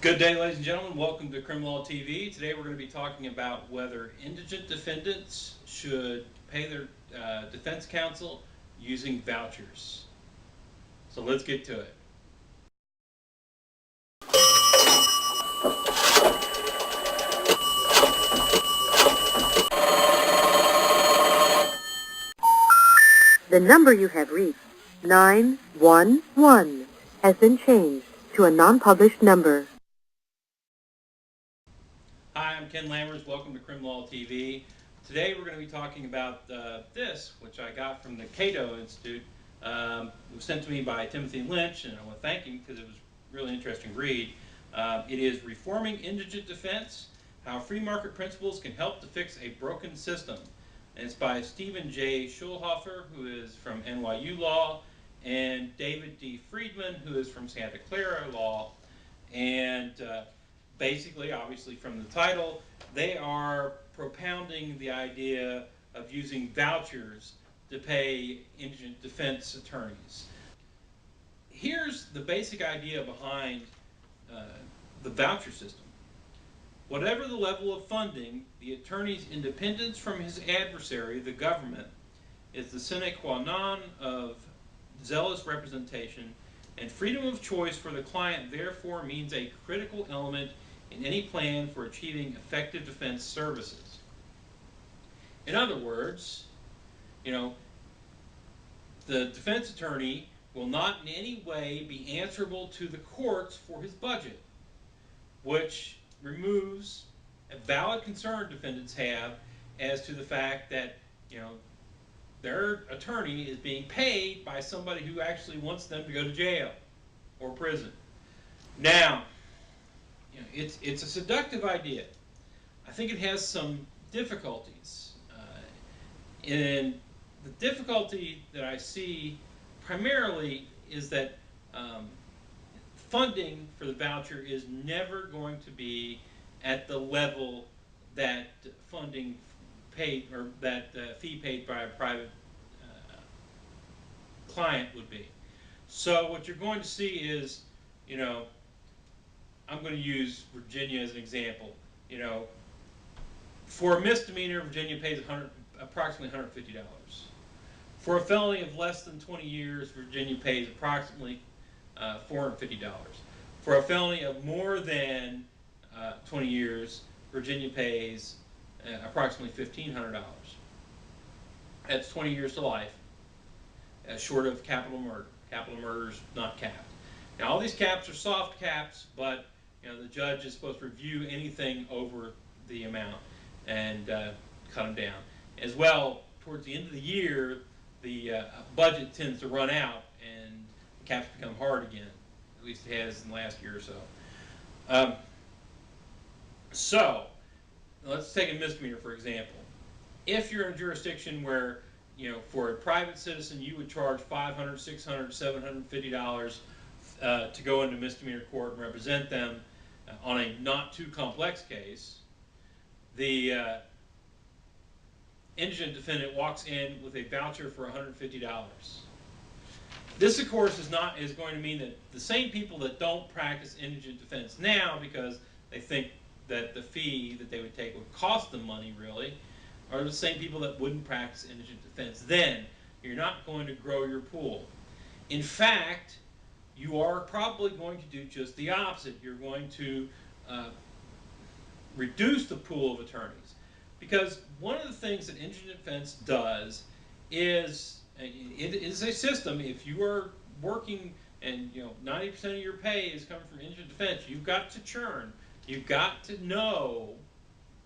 Good day, ladies and gentlemen. Welcome to Criminal Law TV. Today we're going to be talking about whether indigent defendants should pay their defense counsel using vouchers. So let's get to it. The number you have reached, 911, has been changed to a non-published number. Hi, I'm Ken Lammers. Welcome to Criminal Law TV. Today we're going to be talking about this, which I got from the Cato Institute. It was sent to me by Timothy Lynch, and I want to thank him because it was a really interesting read. It is Reforming Indigent Defense, How Free Market Principles Can Help to Fix a Broken System. And it's by Stephen J. Schulhofer, who is from NYU Law, and David D. Friedman, who is from Santa Clara Law. And basically, obviously from the title, they are propounding the idea of using vouchers to pay indigent defense attorneys. Here's the basic idea behind the voucher system. Whatever the level of funding, the attorney's independence from his adversary, the government, is the sine qua non of zealous representation, and freedom of choice for the client therefore means a critical element in any plan for achieving effective defense services. In other words, the defense attorney will not in any way be answerable to the courts for his budget, which removes a valid concern defendants have as to the fact that their attorney is being paid by somebody who actually wants them to go to jail or prison. Now, it's a seductive idea. I think it has some difficulties, and the difficulty that I see primarily is that funding for the voucher is never going to be at the level that funding paid, or that fee paid by a private client would be. So what you're going to see is, I'm going to use Virginia as an example. For a misdemeanor, Virginia pays approximately $150. For a felony of less than 20 years, Virginia pays approximately $450. For a felony of more than 20 years, Virginia pays approximately $1,500. That's 20 years to life, short of capital murder. Capital murder is not capped. Now, all these caps are soft caps, but the judge is supposed to review anything over the amount and cut them down. As well, towards the end of the year, the budget tends to run out and the caps become hard again. At least it has in the last year or so. So, let's take a misdemeanor, for example. If you're in a jurisdiction where, for a private citizen, you would charge $500, $600, $750 to go into misdemeanor court and represent them on a not too complex case, the indigent defendant walks in with a voucher for $150. This, of course, is going to mean that the same people that don't practice indigent defense now, because they think that the fee that they would take would cost them money, really, are the same people that wouldn't practice indigent defense then. You're not going to grow your pool. In fact, you are probably going to do just the opposite. You're going to reduce the pool of attorneys. Because one of the things that indigent defense does is, it is a system. If you are working and 90% of your pay is coming from indigent defense, you've got to churn. You've got to know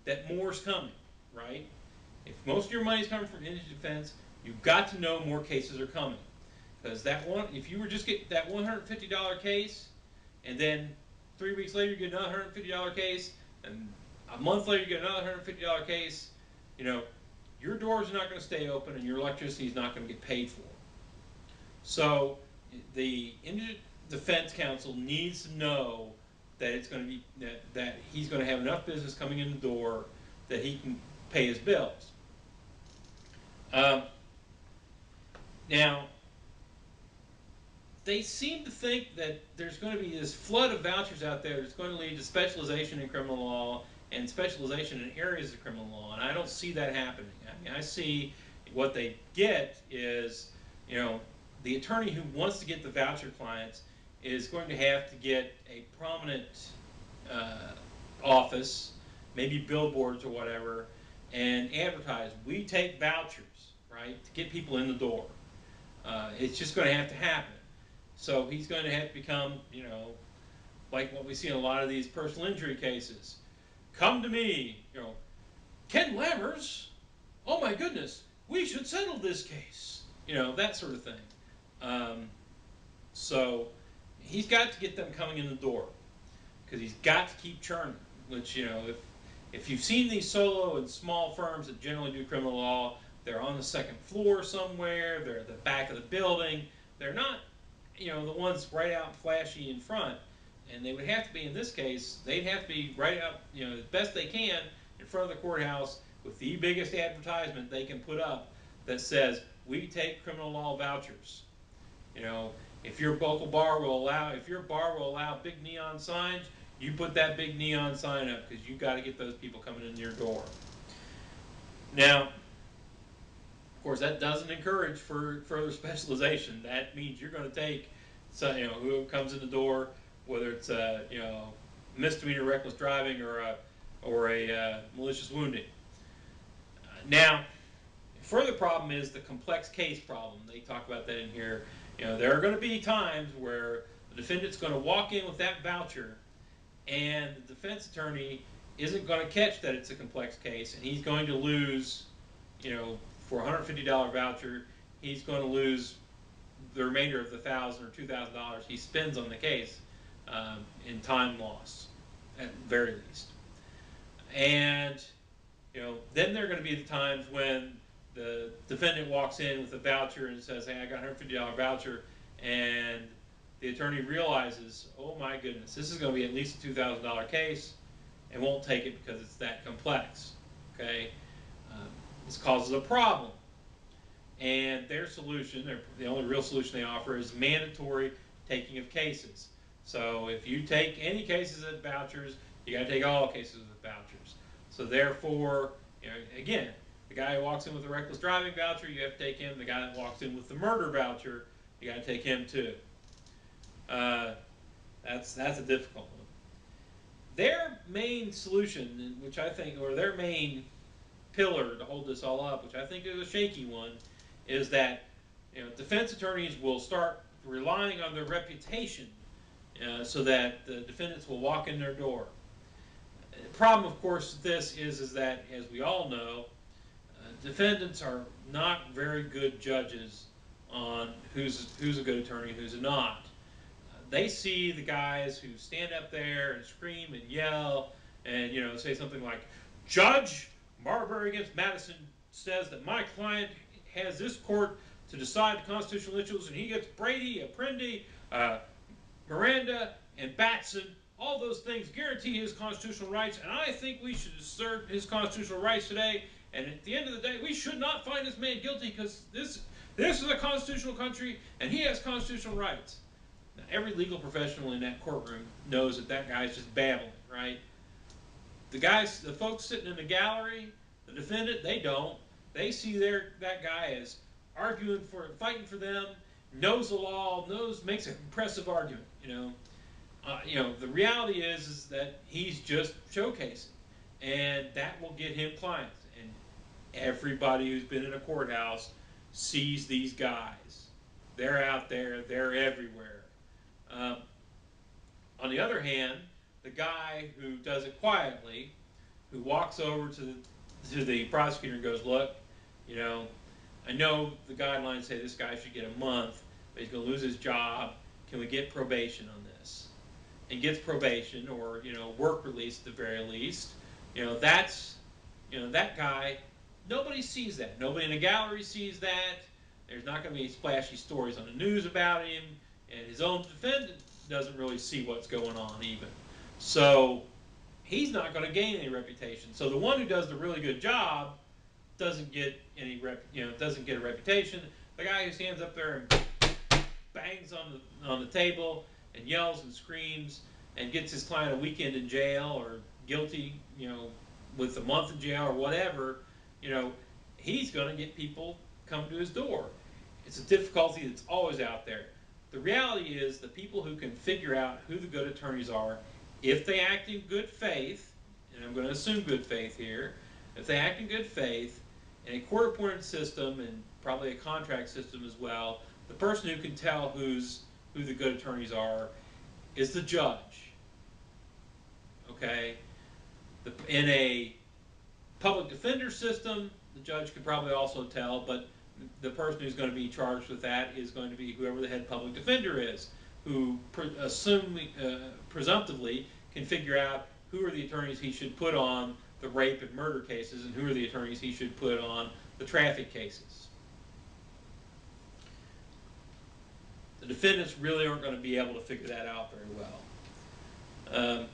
that more's coming, right? If most of your money is coming from indigent defense, you've got to know more cases are coming. Because if you were just get that $150 case, and then 3 weeks later you get another $150 case, and a month later you get another $150 case, your doors are not going to stay open, and your electricity is not going to get paid for. So the indigent defense counsel needs to know that it's going to be that he's going to have enough business coming in the door that he can pay his bills. Now, they seem to think that there's going to be this flood of vouchers out there that's going to lead to specialization in criminal law and specialization in areas of criminal law, and I don't see that happening. I mean, I see what they get is, the attorney who wants to get the voucher clients is going to have to get a prominent office, maybe billboards or whatever, and advertise, we take vouchers, right, to get people in the door. It's just going to have to happen. So he's going to have to become, like what we see in a lot of these personal injury cases. Come to me, Ken Lammers, oh my goodness, we should settle this case. That sort of thing. So he's got to get them coming in the door because he's got to keep churning, which, if you've seen these solo and small firms that generally do criminal law, they're on the second floor somewhere, they're at the back of the building, they're not the ones right out flashy in front, and they would have to be, in this case, they'd have to be right out, as best they can, in front of the courthouse with the biggest advertisement they can put up that says, we take criminal law vouchers. If your local bar will allow big neon signs, you put that big neon sign up because you've got to get those people coming in your door. Now, of course, that doesn't encourage further specialization. That means you're going to take, who comes in the door, whether it's misdemeanor reckless driving or a malicious wounding. Now, further problem is the complex case problem. They talk about that in here. There are going to be times where the defendant's going to walk in with that voucher, and the defense attorney isn't going to catch that it's a complex case, and he's going to lose, for a $150 voucher, he's going to lose the remainder of the $1,000 or $2,000 he spends on the case in time loss, at the very least. And then there are going to be the times when the defendant walks in with a voucher and says, hey, I got a $150 voucher, and the attorney realizes, oh my goodness, this is going to be at least a $2,000 case, and won't take it because it's that complex. Okay, this causes a problem, and their solution, the only real solution they offer, is mandatory taking of cases. So if you take any cases at vouchers, you got to take all cases with vouchers. So therefore, again, the guy who walks in with a reckless driving voucher, you have to take him. The guy that walks in with the murder voucher, you got to take him too. That's a difficult one. Their main solution, which I think, or their main pillar to hold this all up, which I think is a shaky one, is that defense attorneys will start relying on their reputation so that the defendants will walk in their door. The problem, of course, with this is that, as we all know, defendants are not very good judges on who's a good attorney and who's not. They see the guys who stand up there and scream and yell and say something like, Judge Marbury against Madison says that my client has this court to decide the constitutional issues, and he gets Brady, Apprendi, Miranda, and Batson. All those things guarantee his constitutional rights, and I think we should assert his constitutional rights today. And at the end of the day, we should not find this man guilty because this is a constitutional country, and he has constitutional rights. Now, every legal professional in that courtroom knows that that guy's just babbling, right? The folks sitting in the gallery, the defendant, they don't. They see that guy as fighting for them, knows the law, makes an impressive argument. The reality is that he's just showcasing, and that will get him clients. And everybody who's been in a courthouse sees these guys. They're out there. They're everywhere. On the other hand, the guy who does it quietly, who walks over to the prosecutor and goes, look, I know the guidelines say this guy should get a month, but he's going to lose his job. Can we get probation on this? And gets probation or, work release at the very least. That guy, nobody sees that. Nobody in the gallery sees that. There's not going to be splashy stories on the news about him. And his own defendant doesn't really see what's going on even. So he's not going to gain any reputation. So the one who does the really good job doesn't get any doesn't get a reputation. The guy who stands up there and bangs on the table and yells and screams and gets his client a weekend in jail or guilty, with a month in jail or whatever, he's going to get people come to his door. It's a difficulty that's always out there. The reality is the people who can figure out who the good attorneys are, if they act in good faith, and I'm going to assume good faith here, if they act in good faith in a court-appointed system and probably a contract system as well, the person who can tell who the good attorneys are is the judge. Okay? In a public defender system, the judge could probably also tell, but the person who's going to be charged with that is going to be whoever the head public defender is, who presumptively can figure out who are the attorneys he should put on the rape and murder cases and who are the attorneys he should put on the traffic cases. The defendants really aren't going to be able to figure that out very well.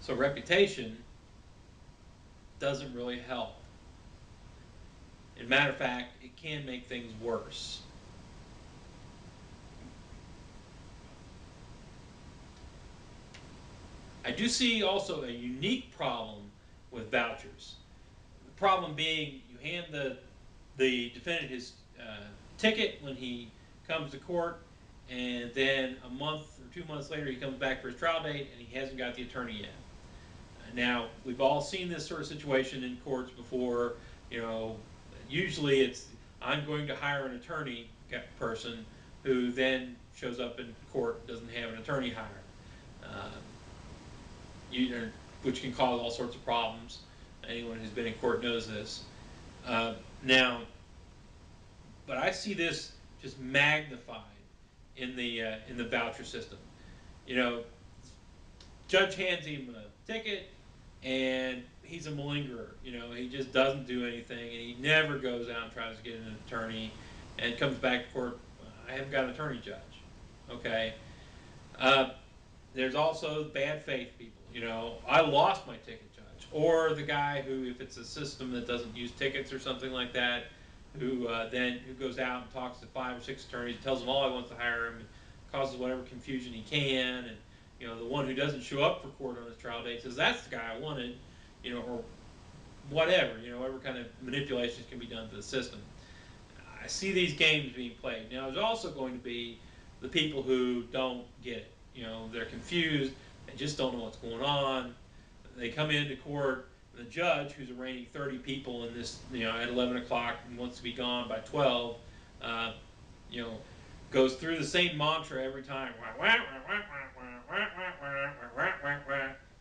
So reputation doesn't really help. As a matter of fact, it can make things worse. I do see also a unique problem with vouchers. The problem being you hand the defendant his ticket when he comes to court, and then a month or 2 months later he comes back for his trial date and he hasn't got the attorney yet. Now, we've all seen this sort of situation in courts before. Usually it's, I'm going to hire an attorney person who then shows up in court, doesn't have an attorney hired. Which can cause all sorts of problems. Anyone who's been in court knows this. Now, but I see this just magnified in the voucher system. Judge hands him a ticket, and he's a malingerer. He just doesn't do anything, and he never goes out and tries to get an attorney, and comes back to court, I haven't got an attorney, judge. Okay. There's also bad faith people. I lost my ticket, judge. Or the guy who, if it's a system that doesn't use tickets or something like that, who goes out and talks to 5 or 6 attorneys, tells them all he wants to hire him, and causes whatever confusion he can, and the one who doesn't show up for court on his trial date says, that's the guy I wanted, or whatever, whatever kind of manipulations can be done to the system. I see these games being played. Now, there's also going to be the people who don't get it. They're confused, they just don't know what's going on. They come into court, and the judge, who's arraigning 30 people in this, at 11 o'clock and wants to be gone by 12, goes through the same mantra every time.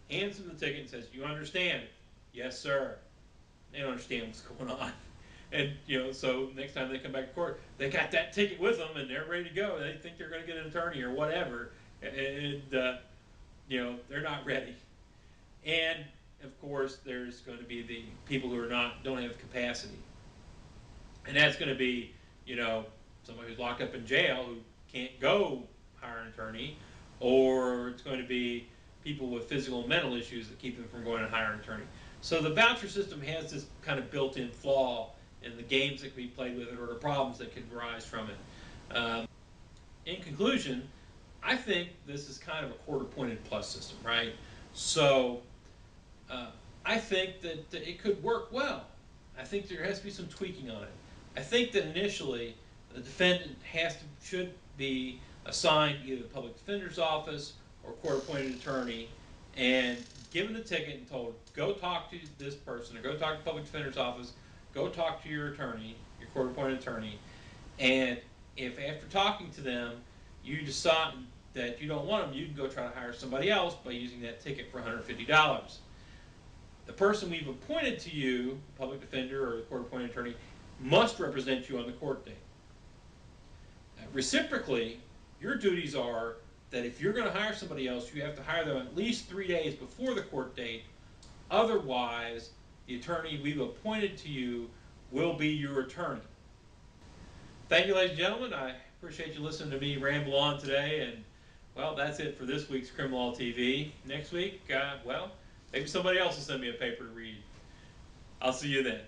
Hands him the ticket and says, you understand? Yes, sir. They don't understand what's going on. And, so next time they come back to court, they got that ticket with them and they're ready to go. They think they're going to get an attorney or whatever. And, they're not ready. And, of course, there's going to be the people who don't have capacity. And that's going to be, somebody who's locked up in jail who can't go hire an attorney, or it's going to be people with physical and mental issues that keep them from going to hire an attorney. So the voucher system has this kind of built-in flaw in the games that can be played with it, or the problems that can arise from it. In conclusion, I think this is kind of a court-appointed plus system, right? So I think that it could work well. I think there has to be some tweaking on it. I think that initially the defendant should be assigned either the public defender's office or court-appointed attorney, and given the ticket and told, go talk to this person, or go talk to the public defender's office, go talk to your attorney, your court-appointed attorney, and if after talking to them you decide that you don't want them, you can go try to hire somebody else by using that ticket for $150. The person we've appointed to you, the public defender or the court-appointed attorney, must represent you on the court date. Reciprocally, your duties are that if you're going to hire somebody else, you have to hire them at least 3 days before the court date. Otherwise, the attorney we've appointed to you will be your attorney. Thank you, ladies and gentlemen. I appreciate you listening to me ramble on today. And, well, that's it for this week's Crim Law TV. Next week, well, maybe somebody else will send me a paper to read. I'll see you then.